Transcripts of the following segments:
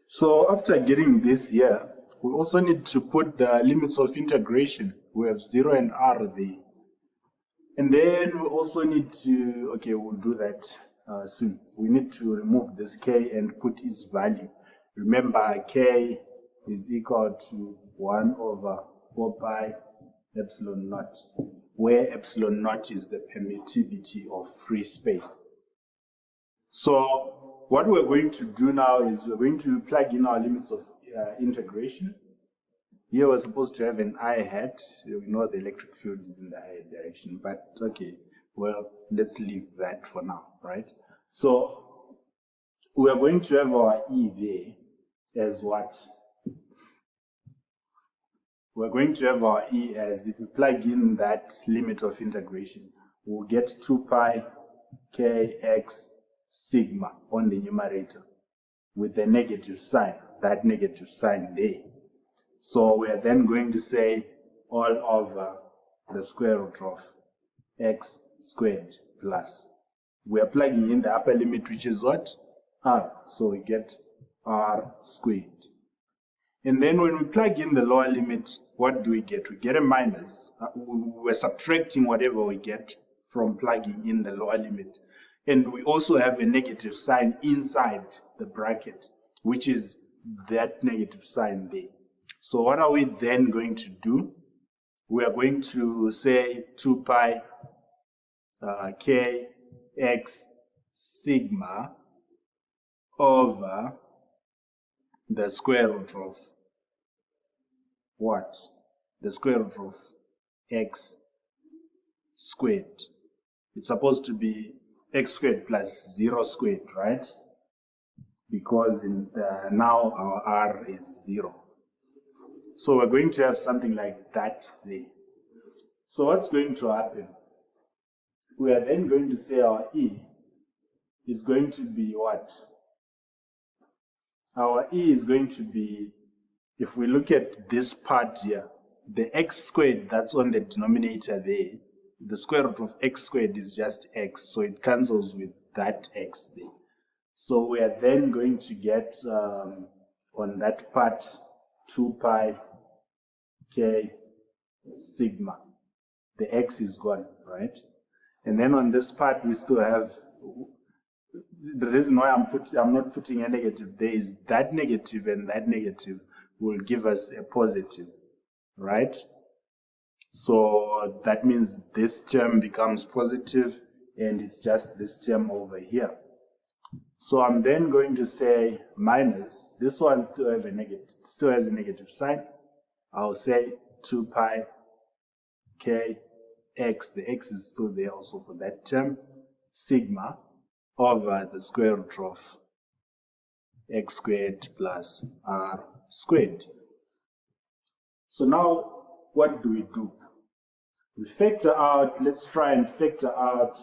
So after getting this here, we also need to put the limits of integration. We have 0 and r there. And then we also need to, okay, we'll do that soon. We need to remove this k and put its value. Remember, k is equal to 1 over 4 pi epsilon naught, where epsilon naught is the permittivity of free space. So what we're going to do now is we're going to plug in our limits of integration. Here we're supposed to have an I hat. We know the electric field is in the I direction, but okay, well, let's leave that for now, right? So we are going to have our E there as what? We're going to have our E as, if we plug in that limit of integration, we'll get 2 pi kx sigma on the numerator with the negative sign, that negative sign there. So we are then going to say all over the square root of x squared plus. We are plugging in the upper limit, which is what? R. So we get r squared. And then when we plug in the lower limit, what do we get? We get a minus. We're subtracting whatever we get from plugging in the lower limit. And we also have a negative sign inside the bracket, which is that negative sign there. So what are we then going to do? We are going to say 2 pi kx sigma over the square root of what? The square root of x squared. It's supposed to be x squared plus 0 squared, right? Because now our r is 0. So we're going to have something like that there. So what's going to happen? We are then going to say our E is going to be what? Our E is going to be, if we look at this part here, the x squared that's on the denominator there, the square root of x squared is just x, so it cancels with that x there. So we are then going to get on that part 2 pi k sigma. The x is gone, right? And then on this part we still have, the reason why I'm not putting a negative there is that negative and that negative will give us a positive, right? So that means this term becomes positive and it's just this term over here. So I'm then going to say minus, this one still has a negative sign. I'll say 2 pi k x, the x is still there also for that term, sigma over the square root of x squared plus r squared. So now what do we do? We factor out, let's factor out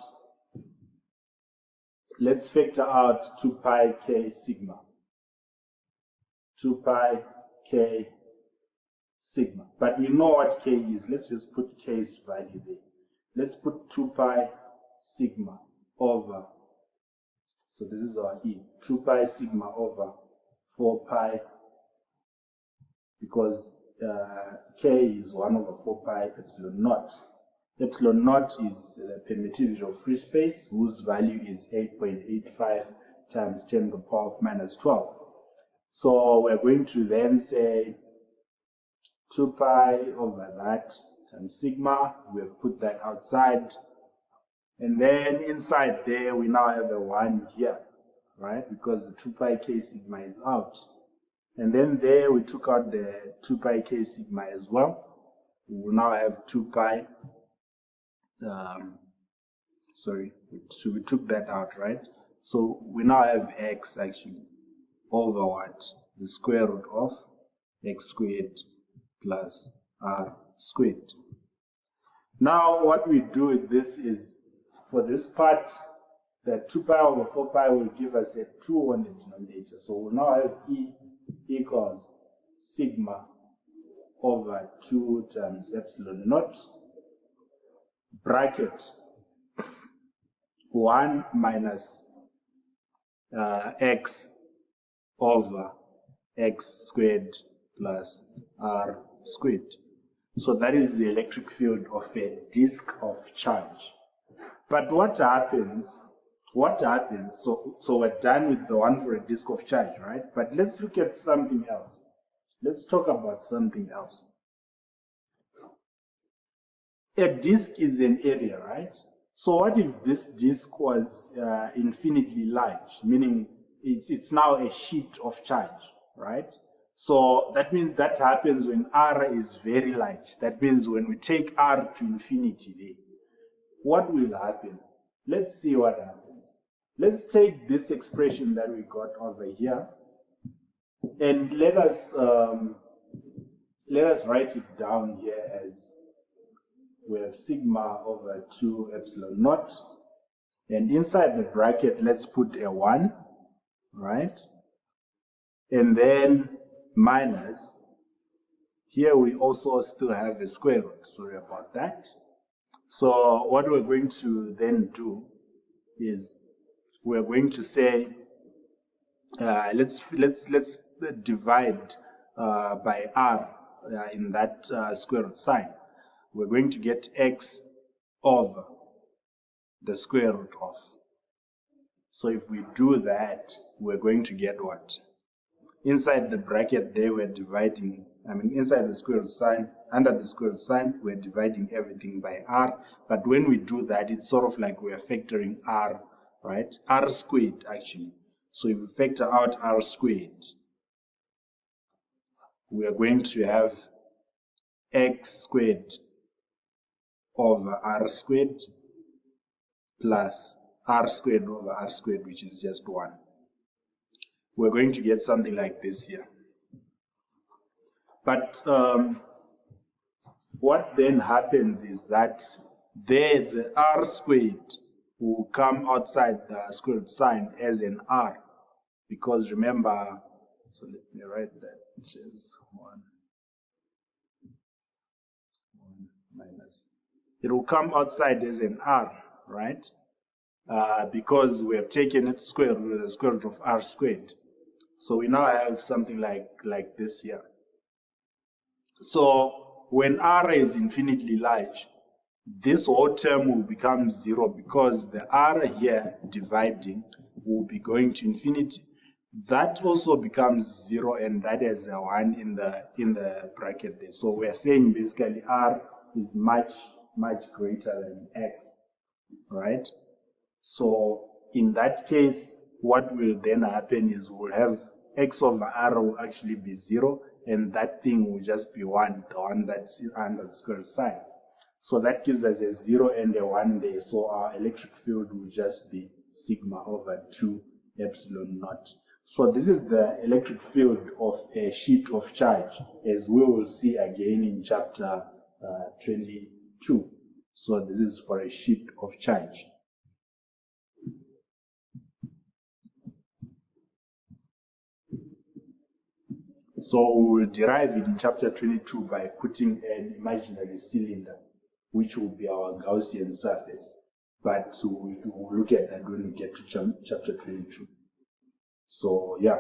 2 pi k sigma. 2 pi k sigma. But we know what k is. Let's just put k's value there. Let's put 2 pi sigma over, so this is our E, 2 pi sigma over 4 pi, because k is 1 over 4 pi epsilon naught. Epsilon naught is the permittivity of free space, whose value is 8.85 times 10 to the power of minus 12. So we're going to then say 2 pi over that times sigma. We have put that outside. And then inside there, we now have a 1 here, right? Because the 2 pi k sigma is out. And then there we took out the 2 pi k sigma as well. We will now have 2 pi, so we took that out, right? So we now have x actually over what? The square root of x squared plus r squared. Now what we do with this is, for this part, the 2 pi over 4 pi will give us a 2 on the denominator. So we'll now have E equals sigma over 2 times epsilon naught, bracket 1 minus x over x squared plus r squared. So that is the electric field of a disk of charge. But what happens, so we're done with the one for a disk of charge, right? But let's look at something else. Let's talk about something else. A disk is an area, right? So what if this disk was infinitely large, meaning it's now a sheet of charge, right? So that means that happens when R is very large. That means when we take R to infinity there, what will happen? Let's see what happens. Let's take this expression that we got over here, and let us write it down here as we have sigma over 2 epsilon naught, and inside the bracket let's put a 1, right? And then minus, here we also still have a square root, sorry about that. So what we're going to then do is we're going to say let's divide by r in that square root sign. We're going to get x over the square root of. So if we do that, we're going to get what? Inside the bracket there, we're dividing, inside the square root sign, under the square root sign, we're dividing everything by r. But when we do that, it's sort of like we're factoring r, right? R squared, actually. So if we factor out r squared, we are going to have x squared over r squared plus r squared over r squared, which is just 1. We're going to get something like this here. But what then happens is that there the r squared will come outside the square root sign as an r, because remember, so let me write that, which is 1 minus. It will come outside as an r, right? Because we have taken its square root, the square root of r squared. So we now have something like this here. So when r is infinitely large, this whole term will become 0 because the r here dividing will be going to infinity. That also becomes 0, and that is a 1 in the bracket there. So we are saying basically r is much greater than x, right? So in that case, what will then happen is we'll have x over r will actually be 0, and that thing will just be 1, the one that's under the square root sign. So that gives us a 0 and a 1 there. So our electric field will just be sigma over 2 epsilon naught. So this is the electric field of a sheet of charge, as we will see again in chapter 22. So this is for a sheet of charge. So we will derive it in chapter 22 by putting an imaginary cylinder, which will be our Gaussian surface. But we will look at that when we get to chapter 22. So yeah.